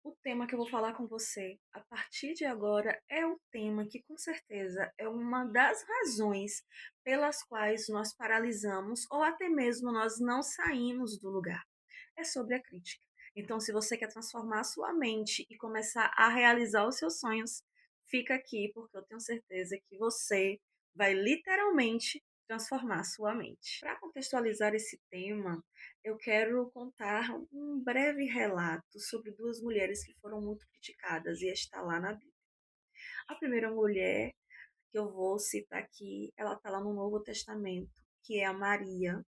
O tema que eu vou falar com você a partir de agora é um tema que, com certeza, é uma das razões pelas quais nós paralisamos ou até mesmo nós não saímos do lugar. É sobre a crítica. Então, se você quer transformar a sua mente e começar a realizar os seus sonhos, fica aqui, porque eu tenho certeza que você vai literalmente transformar a sua mente. Para contextualizar esse tema, eu quero contar um breve relato sobre duas mulheres que foram muito criticadas e está lá na Bíblia. A primeira mulher que eu vou citar aqui, ela está lá no Novo Testamento, que é a Maria,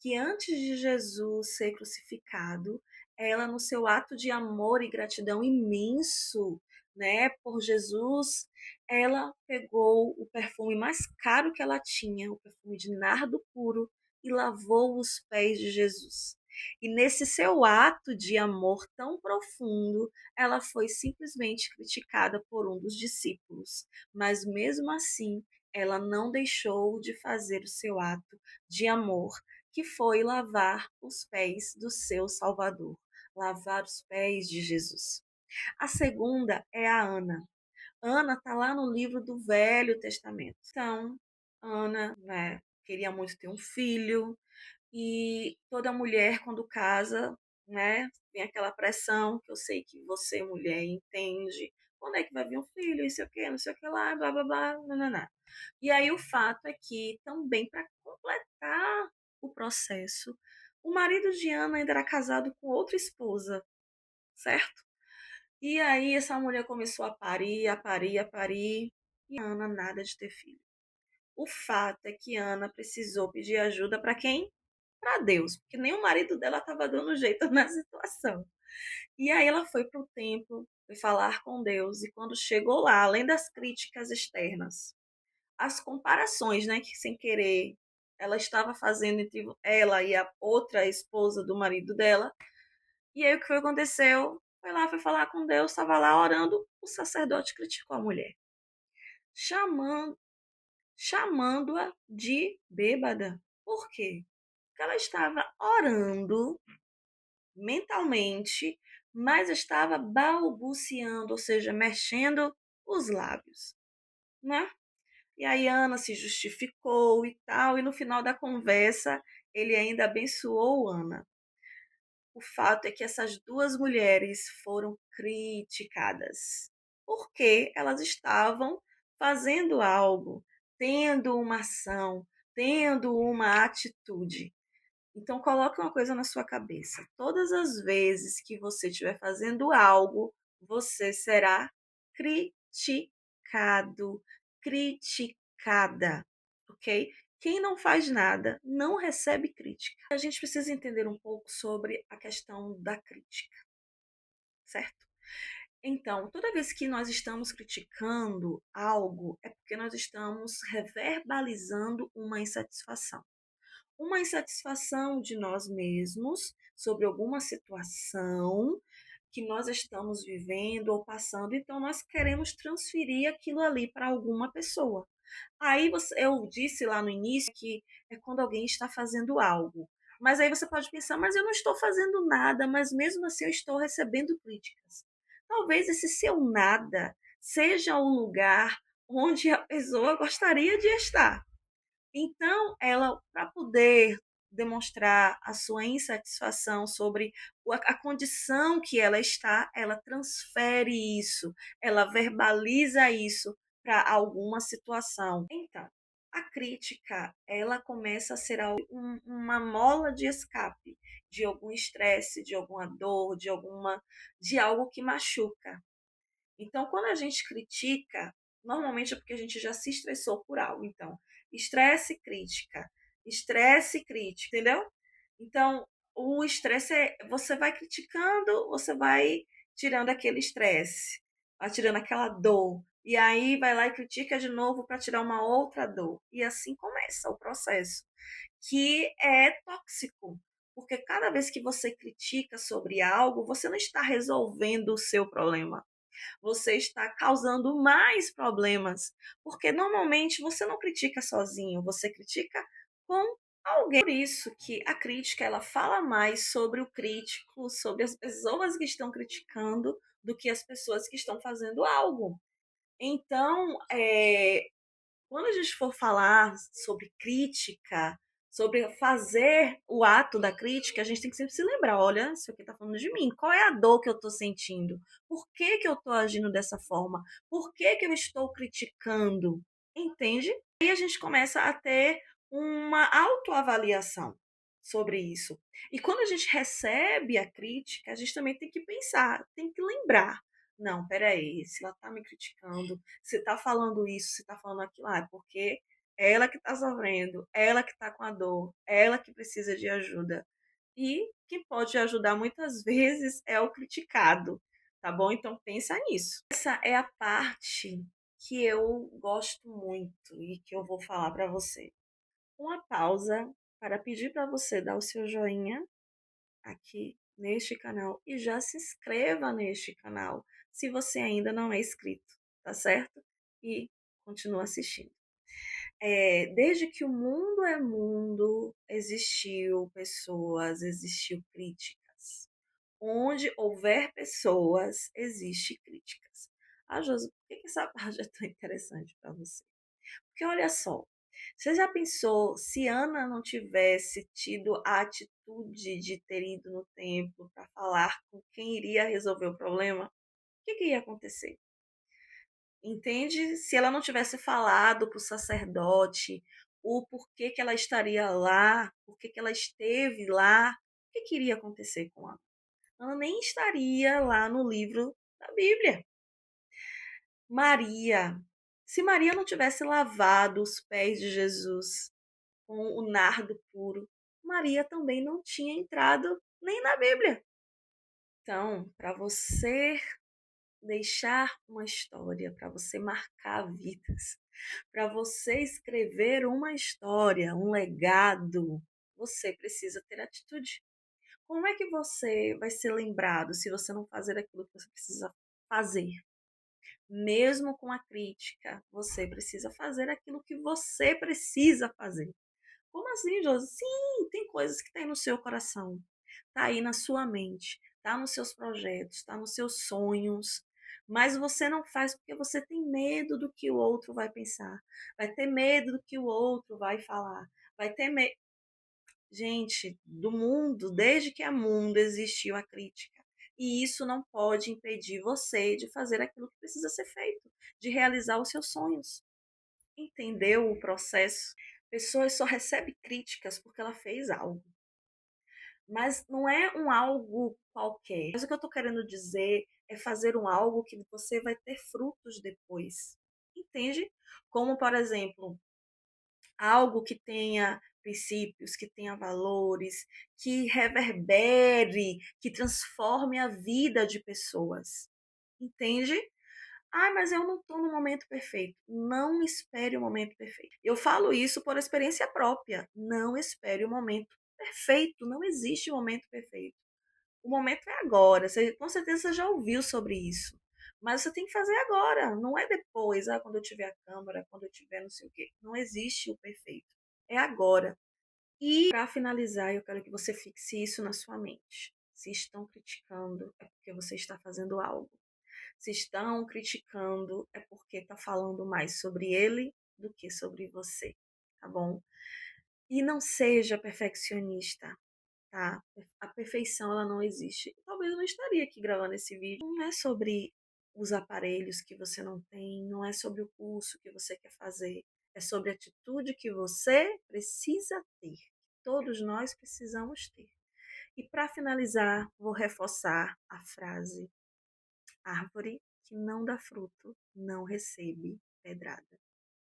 que antes de Jesus ser crucificado, ela no seu ato de amor e gratidão imenso, né, por Jesus, ela pegou o perfume mais caro que ela tinha, o perfume de nardo puro, e lavou os pés de Jesus. E nesse seu ato de amor tão profundo, ela foi simplesmente criticada por um dos discípulos, mas mesmo assim, ela não deixou de fazer o seu ato de amor, que foi lavar os pés do seu Salvador, lavar os pés de Jesus. A segunda é a Ana. Ana está lá no livro do Velho Testamento. Então, Ana, né, queria muito ter um filho, e toda mulher, quando casa, né, tem aquela pressão, que eu sei que você, mulher, entende. Quando é que vai vir um filho? Isso aqui, não sei o que lá, blá, blá, blá, não. E aí o fato é que, também, para completar o processo, o marido de Ana ainda era casado com outra esposa, certo? E aí essa mulher começou a parir, a parir, a parir, e Ana nada de ter filho. O fato é que Ana precisou pedir ajuda para quem? Para Deus, porque nem o marido dela estava dando jeito na situação. E aí ela foi para o templo, foi falar com Deus, e quando chegou lá, além das críticas externas, as comparações, né, que sem querer ela estava fazendo entre ela e a outra esposa do marido dela. E aí o que foi que aconteceu? Foi lá, foi falar com Deus, estava lá orando, o sacerdote criticou a mulher, chamando, chamando-a de bêbada. Por quê? Porque ela estava orando mentalmente, mas estava balbuciando, ou seja, mexendo os lábios, né? E aí Ana se justificou e tal, e no final da conversa ele ainda abençoou Ana. O fato é que essas duas mulheres foram criticadas, porque elas estavam fazendo algo, tendo uma ação, tendo uma atitude. Então coloque uma coisa na sua cabeça. Todas as vezes que você estiver fazendo algo, você será criticado, criticada, ok? Quem não faz nada não recebe crítica. A gente precisa entender um pouco sobre a questão da crítica, certo? Então, toda vez que nós estamos criticando algo, é porque nós estamos reverbalizando uma insatisfação de nós mesmos sobre alguma situação que nós estamos vivendo ou passando, então nós queremos transferir aquilo ali para alguma pessoa. Aí eu disse lá no início que é quando alguém está fazendo algo. Mas aí você pode pensar, mas eu não estou fazendo nada, mas mesmo assim eu estou recebendo críticas. Talvez esse seu nada seja o lugar onde a pessoa gostaria de estar. Então, ela, para poder demonstrar a sua insatisfação sobre a condição que ela está, ela transfere isso, ela verbaliza isso para alguma situação. Então, a crítica, ela começa a ser uma mola de escape de algum estresse, de alguma dor, de algo que machuca. Então, quando a gente critica, normalmente é porque a gente já se estressou por algo. Então, estresse, crítica, entendeu? Então, o estresse é, você vai criticando, você vai tirando aquele estresse, vai tirando aquela dor, e aí vai lá e critica de novo para tirar uma outra dor. E assim começa o processo, que é tóxico. Porque cada vez que você critica sobre algo, você não está resolvendo o seu problema, você está causando mais problemas, porque normalmente você não critica sozinho, você critica com alguém. Por isso que a crítica ela fala mais sobre o crítico, sobre as pessoas que estão criticando, do que as pessoas que estão fazendo algo. Então, quando a gente for falar sobre crítica, sobre fazer o ato da crítica, a gente tem que sempre se lembrar, olha, isso aqui está falando de mim. Qual é a dor que eu estou sentindo? Por que, que eu estou agindo dessa forma? Por que, que eu estou criticando? Entende? Aí a gente começa a ter uma autoavaliação sobre isso. E quando a gente recebe a crítica, a gente também tem que pensar, tem que lembrar. Não, peraí, se ela está me criticando, se está falando isso, se está falando aquilo, é porque é ela que está sofrendo, é ela que está com a dor, é ela que precisa de ajuda. E quem pode ajudar muitas vezes é o criticado, tá bom? Então pensa nisso. Essa é a parte que eu gosto muito e que eu vou falar para você. Uma pausa para pedir para você dar o seu joinha aqui neste canal e já se inscreva neste canal se você ainda não é inscrito, tá certo? E continua assistindo. Desde que o mundo é mundo, existiu pessoas, existiu críticas. Onde houver pessoas, existe críticas. Ah, Josi, por que essa parte é tão interessante para você? Porque olha só, você já pensou se Ana não tivesse tido a atitude de ter ido no templo para falar com quem iria resolver o problema? O que, que ia acontecer? Entende? Se ela não tivesse falado para o sacerdote o porquê que ela estaria lá, porquê que ela esteve lá, o que, que iria acontecer com ela? Ela nem estaria lá no livro da Bíblia. Maria, se Maria não tivesse lavado os pés de Jesus com o nardo puro, Maria também não tinha entrado nem na Bíblia. Então, para você deixar uma história, para você marcar vidas, para você escrever uma história, um legado, você precisa ter atitude. Como é que você vai ser lembrado se você não fazer aquilo que você precisa fazer? Mesmo com a crítica, você precisa fazer aquilo que você precisa fazer. Como assim, Josi? Sim, tem coisas que tem no seu coração, tá aí na sua mente, tá nos seus projetos, tá nos seus sonhos, mas você não faz porque você tem medo do que o outro vai pensar, vai ter medo do que o outro vai falar, vai ter medo. Gente, do mundo, desde que há mundo existiu a crítica. E isso não pode impedir você de fazer aquilo que precisa ser feito, de realizar os seus sonhos. Entendeu o processo? Pessoas só recebem críticas porque ela fez algo. Mas não é um algo qualquer. Mas o que eu estou querendo dizer é fazer um algo que você vai ter frutos depois. Entende? Como, por exemplo, algo que tenha princípios, que tenha valores, que reverbere, que transforme a vida de pessoas. Entende? Ah, mas eu não estou no momento perfeito. Não espere o momento perfeito. Eu falo isso por experiência própria. Não espere o momento perfeito. Não existe momento perfeito. O momento é agora. Você, com certeza você já ouviu sobre isso. Mas você tem que fazer agora. Não é depois, quando eu tiver a câmera, quando eu tiver não sei o quê. Não existe o perfeito. É agora. E para finalizar, eu quero que você fixe isso na sua mente. Se estão criticando, é porque você está fazendo algo. Se estão criticando, é porque está falando mais sobre ele do que sobre você, tá bom? E não seja perfeccionista, tá? A perfeição ela não existe. Talvez eu não estaria aqui gravando esse vídeo. Não é sobre os aparelhos que você não tem, não é sobre o curso que você quer fazer, é sobre a atitude que você precisa ter. Todos nós precisamos ter. E para finalizar, vou reforçar a frase: árvore que não dá fruto não recebe pedrada.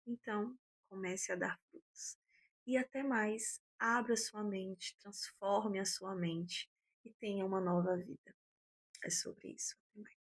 Então, comece a dar frutos. E até mais, abra sua mente, transforme a sua mente e tenha uma nova vida. É sobre isso. Até mais.